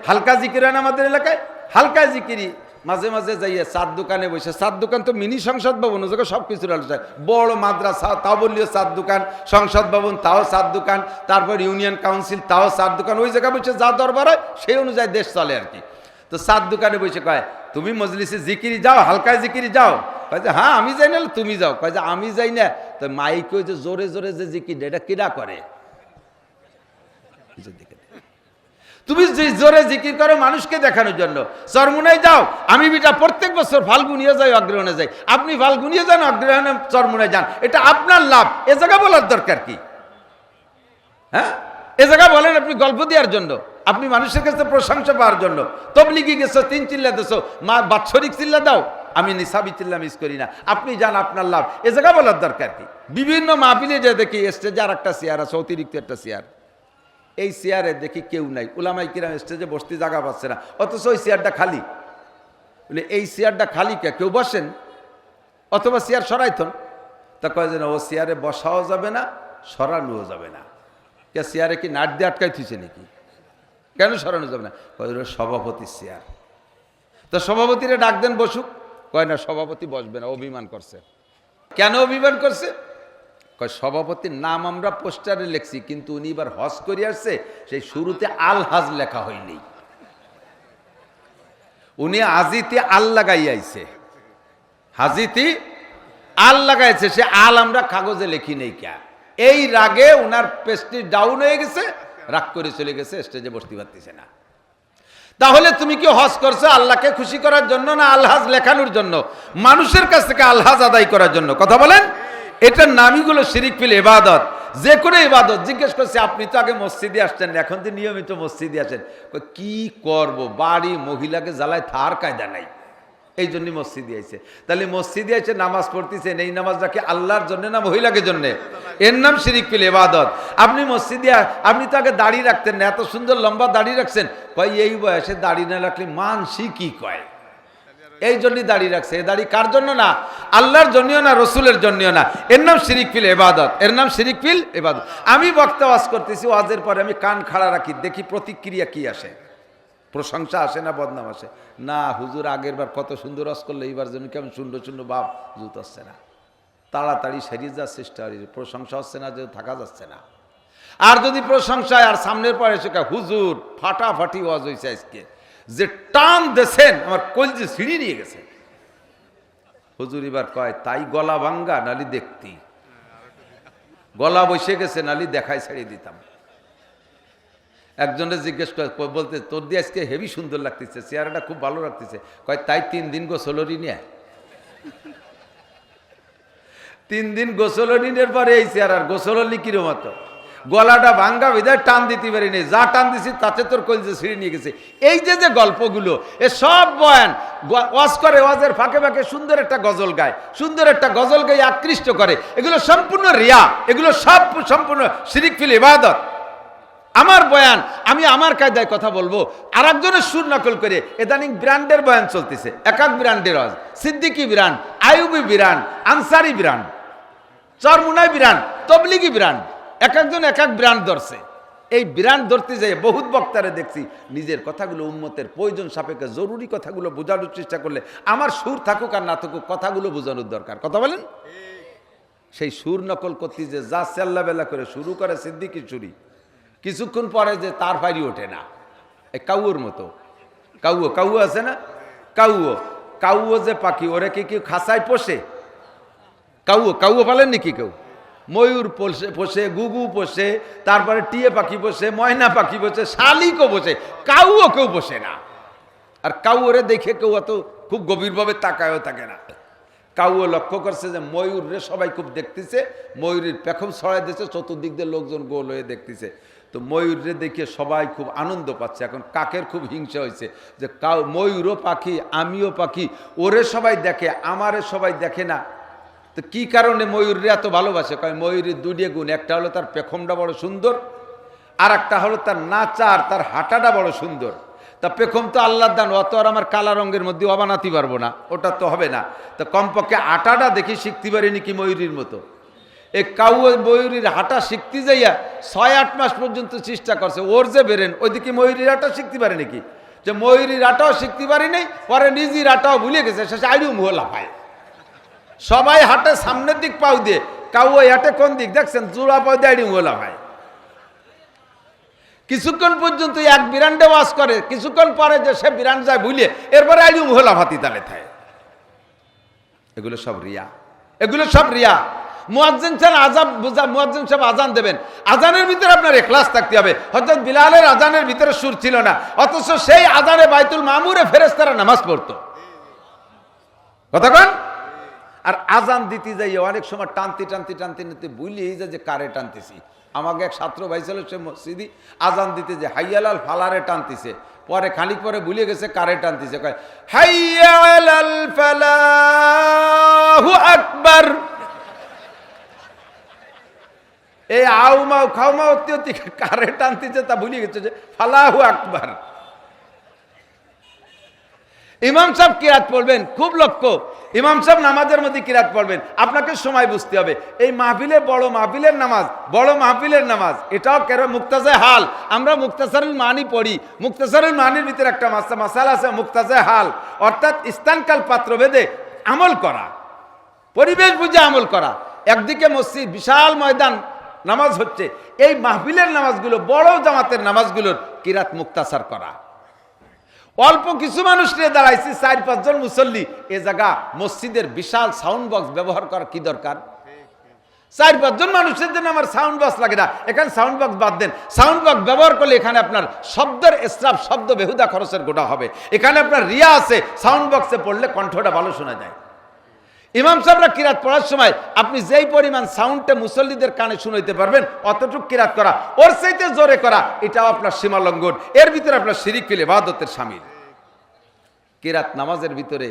হালকা জিকির হয় না আমাদের এলাকায়? হালকা জিকিরি মাঝে মাঝে যাইয়ে চার দোকানে বসে, চার দোকান তো মিনি সংসদ ভবন, ও জায়গায় সব কিছুর আলোচনা, বড় মাদ্রাসা তাও বললিও চার দোকান, সংসদ ভবন তাও চার দোকান, তারপর ইউনিয়ন কাউন্সিল তাও চার দোকান, ওই জায়গায় বসে যা দরবার হয় সেই অনুযায়ী দেশ চলে আর কি। তো চার দোকানে বসে কয়, তুমি মজলিসে জিকিরি যাও, হালকায় জিকিরি যাও? কয় যে হ্যাঁ আমি যাই না, তুমি যাও? কয় যে আমি যাই না। তো মাইক ওই যে জোরে জোরে যে জিকির, এটা কিরা করে? তুমি যে জোরে জিকির করো মানুষকে দেখানোর জন্য। চরমুনায় যাও, আমি বিটা প্রত্যেক বছর ফাল্গুনিয়ে যাই, অগ্রহণে যাই, আপনি ফাল্গুনিয়ে যান, অগ্রহণে চরমুনায় যান, এটা আপনার লাভ। এ জায়গা বলার দরকার কি? হ্যাঁ, এ জায়গা বলেন আপনি গল্প দেওয়ার জন্য, আপনি মানুষের কাছে প্রশংসা পাওয়ার জন্য। তবলিগি গেছো, 3 চিল্লা দিছো, মা বাৎসরিক চিল্লা দাও, আমি নিসাবি চিল্লা মিস করি না, আপনি যান, আপনার লাভ। এ জায়গা বলার দরকার কি? বিভিন্ন মাহফিলে যে দেখি স্টেজে আর একটা চেয়ার আছে, অতিরিক্ত একটা চেয়ার, এই চেয়ারে দেখি কেউ নাই, উলামায়ে কিরাম স্টেজে বসতে জায়গা পাচ্ছে না, অথচ ওই চেয়ারটা খালি। বলে এই চেয়ারটা খালি কে, কেউ বসেন? অথবা চেয়ার সরাইতন। তা কয় যে না, ও চেয়ারে বসাও যাবে না, সরানোও যাবে না। কে চেয়ারে কি নাট দিয়ে আটকাই থুইছে নাকি? কেন সরানো যাবে না? কয় সভাপতির চেয়ার। তো সভাপতিরে ডাক দেন, বসুক। কয় না, সভাপতি বসবে না, অভিমান করছে। কেন অভিমান করছে? কয় সভাপতির নাম আমরা পোস্টারে লিখছি, কিন্তু উনি এবার হজ করে আসছে, সেই শুরুতে আল হাজ লেখা হয়নি, উনি হাজিতে আল লাগাই আইছে, হাজিতে আল লাগাইছে, সে আল আমরা কাগজে লিখি নেই। কে এই রাগে উনার পেস্টিজ ডাউন হয়ে গেছে, রাগ করে চলে গেছে, স্টেজে বসতে পারতেছে না। তাহলে তুমি কি হজ করছো আল্লাহকে খুশি করার জন্য, না আলহাজ লেখানোর জন্য, মানুষের কাছ থেকে আলহাজ আদায় করার জন্য? কথা বলেন। এটার নামই হলো শিরিক ফিল ইবাদত। যে কোনো ইবাদত। জিজ্ঞেস করছে, আপনি তো আগে মসজিদে আসছেন, এখন তো নিয়মিত মসজিদে আসেন। কি করব, বাড়ি মহিলাকে জ্বালায় থার কায়দা নাই, এই জন্য মসজিদে আইছে। তাহলে মসজিদে এসে নামাজ পড়তেছেন, এই নামাজটা কি আল্লাহর জন্য না মহিলাকে জন্য? এর নাম শিরিক ফিল ইবাদত। আপনি মসজিদে, আপনি তো আগে দাড়ি রাখতেন না, এত সুন্দর লম্বা দাড়ি রাখছেন, কয় এই বয়সে দাড়ি না রাখলে মানসি কি কয়, এই জন্যই দাড়ি রাখছে। এই দাড়ি কার জন্য না? আল্লাহর জন্যও না, রসুলের জন্যও না। এর নাম শিরিক ফিল ইবাদত, এর নাম শিরিক ফিল ইবাদত। আমি বক্তা ওয়াজ করতেছি, ওয়াজের পরে আমি কান খাড়া রাখি, দেখি প্রতিক্রিয়া কি আসে, প্রশংসা আসে না বদনাম আসে? না হুজুর আগের বার কত সুন্দর ওয়াজ করলে, এইবার যেন কেমন শূন্য শূন্য ভাব, জুত আসছে না, তাড়াতাড়ি সেরিয়ে যাচ্ছে, চেষ্টা প্রশংসা হচ্ছে না, যে থাকা যাচ্ছে না। আর যদি প্রশংসায় আর সামনের পরে এসে হুজুর ফাটাফাটি ওয়াজ হয়েছে আজকে, যে টান দেছেন আমার কলজে ছিঁড়ি নিয়ে গেছে। হুজুর এবার কয়, তাই গলা ভাঙ্গা, নালি দেখতি, গলা বসে গেছে, নালি দেখায় ছেড়ে দিতাম। একজনের জিজ্ঞেস করে, বলতে তোর দিয়ে আজকে হেভি সুন্দর লাগতেছে, চেহারাটা খুব ভালো লাগতেছে। কয় তাই 3 দিন গোসলরি নিয়ে, 3 দিন গোসলরি নেওয়ার পরে এই চেহারার গোসললি কিরম মতো, গলাটা ভাঙ্গা বিদায় টান দিতে পারিনি, যা টান দিছি তাতে তোর কলজে ছিঁড়ে নিয়ে গেছে। এই যে যে গল্পগুলো, এ সব বয়ান ওয়াজ করে, ওয়াজের ফাঁকে ফাঁকে সুন্দর একটা গজল গায়, সুন্দর একটা গজল গায়ে আকৃষ্ট করে, এগুলো সম্পূর্ণ রিয়া, এগুলো সব সম্পূর্ণ শিরিক ফিল ইবাদত। আমার বয়ান, আমি আমার কায়দায় কথা বলবো, আর একজনের সুর নকল করে। ইদানিং ব্র্যান্ডের বয়ান চলতেছে, এক এক ব্র্যান্ডের ওয়াজ, Siddiqui brand, Ayubi brand, Ansari brand, Charmonai brand, Tablighi brand, এক একজন এক এক ব্র্যান্ড ধরছে। এই ব্র্যান্ড ধরতে যাই বহুত বক্তারে দেখছি, নিজের কথাগুলো উম্মতের প্রয়োজন সাপেক্ষে জরুরি কথাগুলো বোঝানোর চেষ্টা করলে, আমার সুর থাকুক আর না থাকুক, কথাগুলো বোঝানোর দরকার। কথা বলেন। সেই সুর নকল করতে যে যা চেল্লা বেলা করে শুরু করে সিদ্দিকি চুরি, কিছুক্ষণ পরে যে তার ফাইরি ওঠে না, এই কাউর মতো। কাউও আছে না, কাউও যে পাখি, ওরে কি কেউ খাঁচায় পোষে? কাউও পালেন নাকি কেউ? ময়ূর পোষে, গুগু পোষে, তারপরে টিয়ে পাখি পোষে, ময়না পাখি পোষে, শালিকও পোষে, কাউও কেউ পোষে না। আর কাউরে দেখে কেউ অত খুব গভীরভাবে তাকায়ও থাকে না। কাউও লক্ষ্য করছে যে ময়ূরে সবাই খুব দেখতেছে, ময়ূরের পেখম ছড়াই দিচ্ছে, চতুর্দিক দিয়ে লোকজন গোল হয়ে দেখতেছে। তো ময়ূরে দেখে সবাই খুব আনন্দ পাচ্ছে। এখন কাকের খুব হিংসা হয়েছে যে ময়ূরও পাখি, আমিও পাখি, ওরে সবাই দেখে, আমারে সবাই দেখে না। তো কি কারণে ময়ূররে এত ভালোবাসে? কয় ময়ূরের 2টি গুণ, একটা হলো তার পেখমটা বড় সুন্দর, আর একটা হলো তার নাচা আর তার হাঁটাটা বড় সুন্দর। তা পেখম তো আল্লাহর দান, অত আর আমার কালা রঙের মধ্যে অবানাতে পারবো না, ওটা তো হবে না। তো কমপক্ষে আটাটা দেখি শিখতে পারিনি কি ময়ূরীর মতো। এই কাউয়া ময়ূরীর হাঁটা শিখতে যাইয়া 6-8 মাস পর্যন্ত চেষ্টা করছে, ওর যে বেরেন ওইদিকে ময়ূরীর হাঁটা শিখতে পারে নাকি, যে ময়ূরীর হাঁটাও শিখতে পারি নাই, পরে নিজের হাঁটাও ভুলে গেছে, শেষে আইডিও মুহ লাফায়। সবাই হাঁটে সামনের দিক পাও দিয়ে, কাউয়া হাঁটে কোন দিক দেখছেন, জোড়া পাও দিয়ে আইডিও মুহ লাফায়। কিছুক্ষণ পর্যন্ত এক বিরান্ডে ওয়াজ করে, কিছুক্ষণ পরে যে সে বিরান্ড যায় ভুলে, এরপরে আইডিও মুহ লাফাতি তালে থাকে। এগুলো সব রিয়া, এগুলো সব রিয়া। মুয়াজ্জিন সাহেব আজান দেবেন, আজানের ভিতরে আপনার ইখলাস থাকতে হবে। হযরত বিলালের আজানের ভিতরে সুর ছিল না, অথচ সেই আজানে বাইতুল মামুরে ফেরেশতারা নামাজ পড়তো। কথা কন। আর আজান দিতে যাই অনেক সময় টানতে ভুলিয়ে যায় যে কারে টানতেছি। আমাকে এক ছাত্র ভাই ছিল, সে মসজিদি আজান দিতে যে হাইয়ালাল ফালারে টানতেছে, পরে খানিক পরে ভুলে গেছে কারে টানতেছে, কয় হাইয়ালাল ফালাহু আকবার। এই আউ মাউ খাও মাউ অতি কারে টানতেছে তা ভুলে গেছে যে ফালাহু আকবার। ইমাম সাহেব কিরাত পড়বেন, খুব লক্ষ্য, ইমাম সাহেব নামাজের মধ্যে কিরাত পড়বেন, আপনাকে সময় বুঝতে হবে। এই মাহফিলে বড় মাহফিলের নামাজ, বড় মাহফিলের নামাজ, এটাও কেন মুক্তাজে হাল। আমরা মুক্তাসারুল মানি পড়ি, মুক্তাসারুল মানির ভিতরে একটা মাসালা আছে মুক্তাজে হাল, অর্থাৎ স্থানকাল পাত্র ভেদে আমল করা, পরিবেশ বুঝে আমল করা। একদিকে মসজিদ, বিশাল ময়দান, নামাজ হচ্ছে, এই মাহফিলের নামাজগুলো, বড় জামাতের নামাজগুলোর কিরাত মুক্তাসার করা। অল্প কিছু মানুষ নিয়ে দাঁড়াইছি, 4-5 জন মুসল্লি, এ জায়গা মসজিদের বিশাল সাউন্ড বক্স ব্যবহার করার কি দরকার? 4-5 জন মানুষের জন্য আমার সাউন্ড বক্স লাগে না, এখানে সাউন্ড বক্স বাদ দেন। সাউন্ড বক্স ব্যবহার করলে এখানে আপনার শব্দের ইসরাফ, শব্দ বেহুদা খরচের গোটা হবে। এখানে আপনার রিয়া আছে, সাউন্ড বক্সে পড়লে কণ্ঠটা ভালো শোনা যায়। ইমাম সাহেবরা কিরাত পড়ার সময় আপনি যেই পরিমাণ সাউন্ডটা মুসল্লিদের কানে শুনাইতে পারবেন, অতটুকু কিরাত করা, ওর চাইতে জোরে করা, এটাও আপনার সীমা লঙ্ঘন, এর ভিতরে আপনার শিরিক ফিল ইবাদতের শামিল। কিরাত নামাজের ভিতরে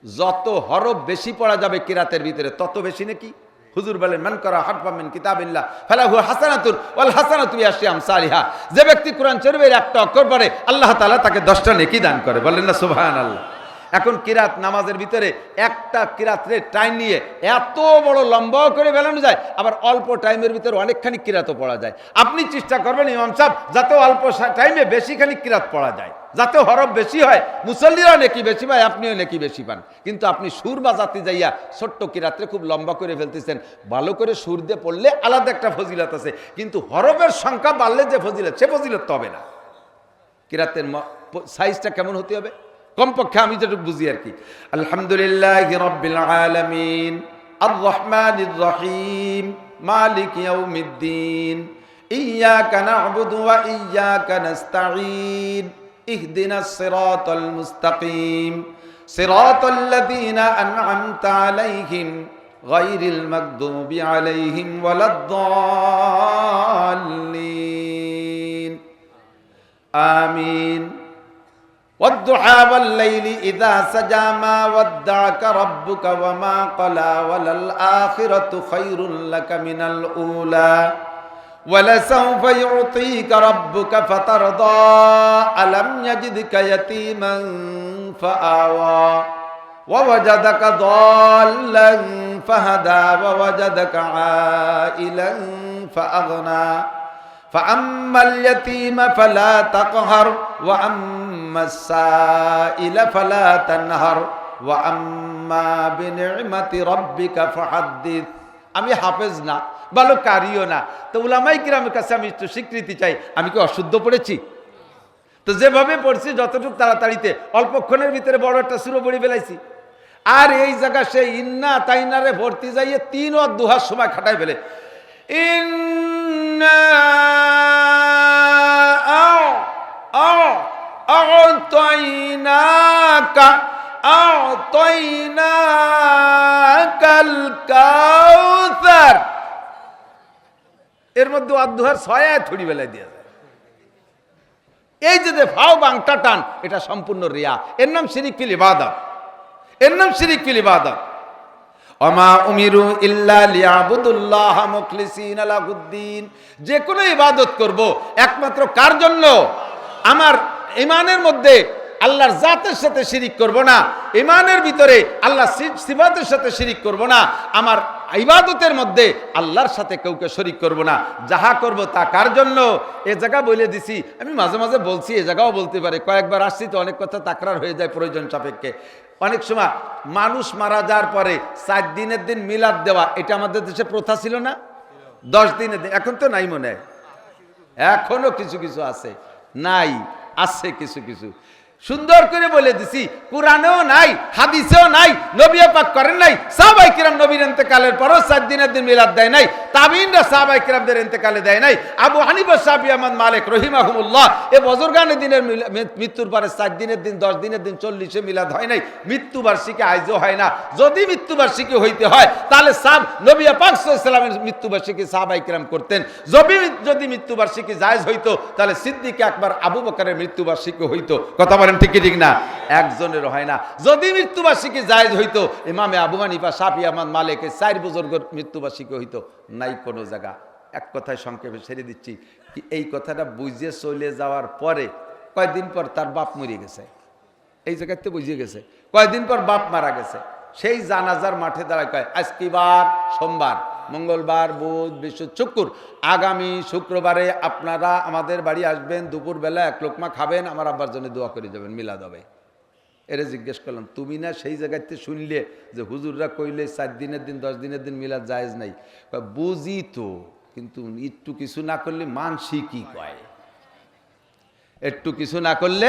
যত হরফ বেশি পড়া যাবে কিরাতের ভিতরে, তত বেশি নাকি। হুজুর বলেন, মান করা হারফাম মিন কিতাবিল্লাহ ফালাহু হাসানাতুন ওয়াল হাসানাতু বিআশরি আমসালিহা। যে ব্যক্তি কোরআন শরীফের একটা অক্ষর পড়ে, আল্লাহ তাআলা তাকে 10টা নেকি দান করে। বলেন না সুবহানাল্লাহ। এখন কিরাত নামাজের ভিতরে একটা কিরাতরে টাইম নিয়ে এত বড় লম্বা করে বেলানো যায়, আবার অল্প টাইমের ভিতরে অনেকখানি কিরাতও পড়া যায়। আপনি চেষ্টা করবেন ইমাম সাহেব যাতে অল্প টাইমে বেশিখানি কিরাত পড়া যায়, যাতে হরফ বেশি হয়, মুসল্লিরাও নেকি বেশি পায়, আপনিও নেকি বেশি পান। কিন্তু আপনি সুর বাজাতে যাইয়া ছোট্ট কিরাতরে খুব লম্বা করে ফেলতেছেন। ভালো করে সুর দিয়ে পড়লে আলাদা একটা ফজিলত আছে, কিন্তু হরফের সংখ্যা বাড়লে যে ফজিলত, সে ফজিলত তো হবে না। কিরাতের সাইজটা কেমন হতে হবে? কমপক্ষে আমি যেটুকু বুঝি আর কি। আলহামদুলিল্লাহি রাব্বিল আলামিন আর রহমানির রহিম মালিক ইয়াউমিদ্দিন ইয়্যাকা না'বুদু ওয়া ইয়্যাকা নাস্তাঈন ইহদিনাস সিরাতাল মুস্তাকিম সিরাতাল লাযীনা আন'আমতা আলাইহিম গায়রিল মাগদুবি আলাইহিম ওয়ালাদ-দাল্লিন আমিন। والضحى والليل إذا سجى ما ودعك ربك وما قلى وللآخرة خير لك من الأولى ولسوف يعطيك ربك فترضى ألم يجدك يتيما فآوى ووجدك ضالا فهدى ووجدك عائلا فأغنى فأما اليتيم فلا تقهر وأما السائل فلا تنهر وأما بنعمة ربك فحدث। আমি হাফেজ না, ভালো কারিও না, তো উলামায়ে কিরামের কাছে আমি একটু স্বীকৃতি চাই, আমি কি অশুদ্ধ পড়েছি? তো যেভাবে পড়ছি যতটুকু তাড়াতাড়িতে অল্পক্ষণের ভিতরে বড় একটা সূরা পড়ে ফেলাইছি। আর এই জায়গা সে ইন্না তাইনারে ভর্তি যাইয়ে 3 ও দুহার সময় খাটাই ফেলে। এর মধ্যে আদুহার 6 আয়াত থুড়ি বেলায় দিয়ে যায়। এই যে ফাও বাংটা টান, এটা সম্পূর্ণ রিয়া, এর নাম শিরিক ফিল ইবাদত, এর নাম শিরিক ফিল ইবাদত। ওমা উমিরু ইল্লা লিয়াবুদুল্লাহ মুখলিসিনা লাহুদ্দিন। যে কোনো ইবাদত করব একমাত্র কার জন্য? আমার ঈমানের মধ্যে আল্লাহর জাতের সাথে শিরিক করব না, ঈমানের ভিতরে আল্লাহর সিফাতের সাথে শিরিক করব না, আমার ইবাদতের মধ্যে আল্লাহর সাথে কাউকে শরীক করব না। যাহা করব তা কার জন্য? এ জায়গা বলে দিছি, আমি মাঝে মাঝে বলছি, এ জায়গাও বলতে পারে, কয়েকবার আসছি তো অনেক কথা তাকরার হয়ে যায় প্রয়োজন সাপেক্ষে। অনেক সময় মানুষ মারা যাওয়ার পরে 4 দিনের দিন মিলাদ দেওয়া, এটা আমাদের দেশে প্রথা ছিল না? 10 দিনের দিন, এখন তো নাই মনে হয়, এখনো কিছু কিছু আছে, নাই আছে কিছু কিছু। সুন্দর করে বলে দিছি, কুরআনেও নাই, হাদিসেও নাই, নবী পাক করেন নাই। সাহাবায়ে কিরাম নবীর ইন্তেকালের পরও 4 দিনের দিন মিলাদ দেয় নাই, তাবিঈনরা সাহাবায়ে কিরামদের ইন্তেকালে দেয় নাই। আবু হানিফা, শাফি, আহমদ, মালিক রহিমাহুমুল্লাহ এ বুজুর্গানে দিনের মৃত্যুর পরে 4 দিনের দিন, 10 দিনের দিন, 40-এ মিলাদ হয় নাই, মৃত্যুবার্ষিকী আইজও হয় না। যদি মৃত্যুবার্ষিকী হইতে হয় তাহলে নবী পাক সাল্লাল্লাহু আলাইহি ওয়াসাল্লামের মৃত্যুবার্ষিকী সাহাবায়ে কিরাম করতেন। যদি মৃত্যুবার্ষিকী জায়েজ হইতো তাহলে সিদ্দিক আকবর আবু বকরের মৃত্যুবার্ষিকী হইতো। কথা ঠিক ঠিক না? একজনেরও হয় না। যদি মৃত্যুবার্ষিকী জায়েজ হইতো ইমামে আবু হানিফা, শাফি, আহমদ, মালিক 4 বুজুর্গের মৃত্যুবার্ষিকী হইতো, নাই কোনো জায়গা। এক কথায় সংক্ষেপে ছেড়ে দিচ্ছি, কি এই কথাটা বুঝে চলে যাওয়ার পরে কয়েকদিন পর তার বাপ মরে গেছে, এই জায়গাতে বুঝে গেছে, কয়েকদিন পর বাপ মারা গেছে। সেই জানাজার মাঠে দাঁড়ায় কয়, আজকে বার সোমবার, মঙ্গলবার, বুধ, বৃহস্পতি, শুক্র, আগামী শুক্রবারে আপনারা আমাদের বাড়ি আসবেন, দুপুরবেলা 1 লোকমা খাবেন, আমার আব্বার জন্য দোয়া করে যাবেন, মিলাদ হবে। এরে জিজ্ঞেস করলাম, তুমি না সেই জায়গাতে শুনলে যে হুজুররা কইলে 4 দিনের দিন, 10 দিনের দিন মিলাদ জায়েজ নাই? বুঝি তো, কিন্তু একটু কিছু না করলে মানসি কি কয়? একটু কিছু না করলে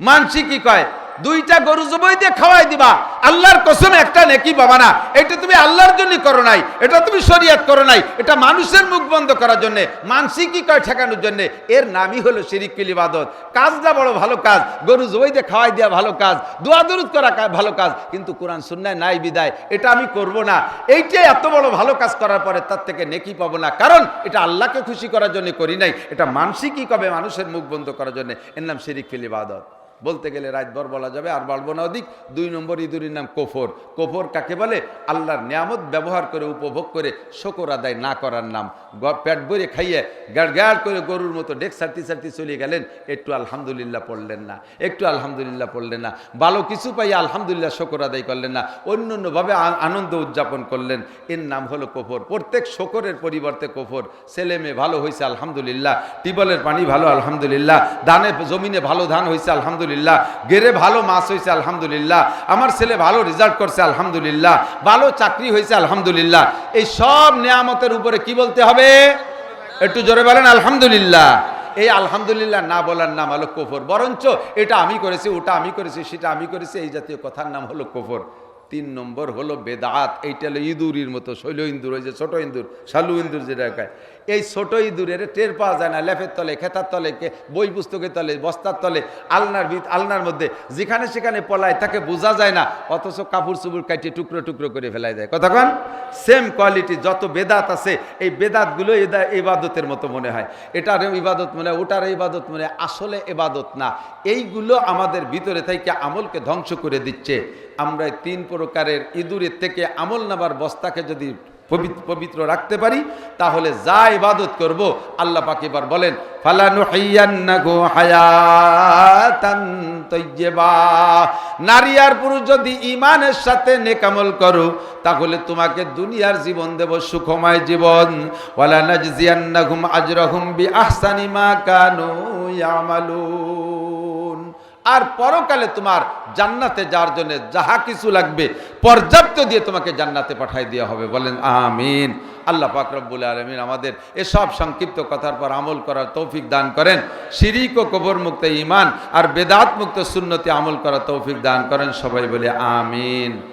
মানসি কি কয়? 2টা গরু জবাই দিয়ে খাওয়াই দিবা, আল্লাহর কসম একটা নেকি পাবা না। এটা তুমি আল্লাহর জন্য করো নাই, এটা তুমি শরীয়ত করো নাই, এটা মানুষের মুখ বন্ধ করার জন্য, মানসি কি কয় ঠেকানোর জন্য। এর নামই হলো শিরকুল ইবাদত। কাজটা বড় ভালো কাজ, গরু জবাই দিয়ে খাওয়াই দেওয়া ভালো কাজ, দোয়া দরুদ করা ভালো কাজ, কিন্তু কোরআন সুন্নায় নাই বিদায় এটা আমি করব না। এইটাই এত বড় ভালো কাজ করার পরে তার থেকে নেকি পাবো না, কারণ এটা আল্লাহকে খুশি করার জন্য করি নাই, এটা মানসি কি কবে মানুষের মুখ বন্ধ করার জন্য। এর নাম শিরকুল ইবাদত। বলতে গেলে রাতভর বলা যাবে, আর বলবো না অধিক। 2 নম্বর ইঁদুরের নাম কুফর। কুফর কাকে বলে? আল্লাহর নিয়ামত ব্যবহার করে, উপভোগ করে শুকর আদায় না করার নাম। পেট ভরে খাইয়ে গাড় করে গরুর মতো ডেক সারতি সারতি চলে গেলেন, একটু আলহামদুলিল্লাহ পড়লেন না, একটু আলহামদুলিল্লাহ পড়লেন না, ভালো কিছু পাই আলহামদুলিল্লাহ শুকর আদায় করলেন না, অন্যান্যভাবে আনন্দ উদযাপন করলেন, এর নাম হলো কুফর। প্রত্যেক শুকরের পরিবর্তে কুফর। ছেলে মেয়ে ভালো হয়েছে আলহামদুলিল্লাহ, টিউবওয়েলের পানি ভালো আলহামদুলিল্লাহ, ধানে জমিনে ভালো ধান হয়েছে আলহামদুলিল্লাহ, গেরে ভালো মাছ হয়েছে আলহামদুলিল্লাহ, আমার ছেলে ভালো রেজাল্ট করছে আলহামদুলিল্লাহ, ভালো চাকরি হয়েছে আলহামদুলিল্লাহ। এই সব নিয়ামতের উপরে কি বলতে হবে? একটু জোরে বলেন আলহামদুলিল্লাহ। এই আলহামদুলিল্লাহ না বলার নাম হলো কুফর। বরঞ্চ এটা আমি করেছি, ওটা আমি করেছি, সেটা আমি করেছি, এই জাতীয় কথার নাম হলো কুফর। 3 নম্বর হলো বেদাত। এইটা হলো ইঁদুরের মতো, শৈল ইঁদুর, ওই যে ছোট ইঁদুর, শালু ইঁদুর যেটা কয়, এই ছোট ইঁদুরের টের পাওয়া যায় না লেফের তলে, খেতার তলে, বই পুস্তকের তলে, বস্তার তলে, আলনার মধ্যে, যেখানে সেখানে পলায়, তাকে বোঝা যায় না, অথচ কাপড় চুপুর কাটিয়ে টুকরো টুকরো করে ফেলাই দেয়। কতক্ষণ? সেম কোয়ালিটি যত বেদাত আছে, এই বেদাতগুলো ইবাদতের মতো মনে হয়, এটার ইবাদত মনে হয়, ওটার ইবাদত মনে হয়, আসলে ইবাদত না। এইগুলো আমাদের ভিতরে থেকে আমলকে ধ্বংস করে দিচ্ছে। আমরা 3 প্রকারের ইঁদুরের থেকে আমল নামার বস্তাকে যদি পবিত্র রাখতে পারি, তাহলে যা ইবাদত করব, আল্লাহ পাক এবার বলেন, ফালানুহিয়ান্নাহু হায়াতান তাইয়্যিবা। নারী আর পুরুষ যদি ঈমানের সাথে নেক আমল করো, তাহলে তোমাকে দুনিয়ার জীবন দেব সুখময় জীবন। ওয়ালা নাজজিয়ান্নাহুম আজরাহুম বিআহসানি মা কানু ইয়ামালুন। আর পরকালে তোমার জান্নাতে যাওয়ার জন্য যাহা কিছু লাগবে পর্যাপ্ত দিয়ে তোমাকে জান্নাতে পাঠাই দেওয়া হবে। বলেন আমিন। আল্লাহ পাক রব্বুল আলামিন আমাদের এসব সংক্ষিপ্ত কথার পর আমল করার তৌফিক দান করেন। শিরিক ও কবর মুক্ত ঈমান আর বেদাত মুক্ত সুন্নতে আমল করার তৌফিক দান করেন। সবাই বলে আমিন।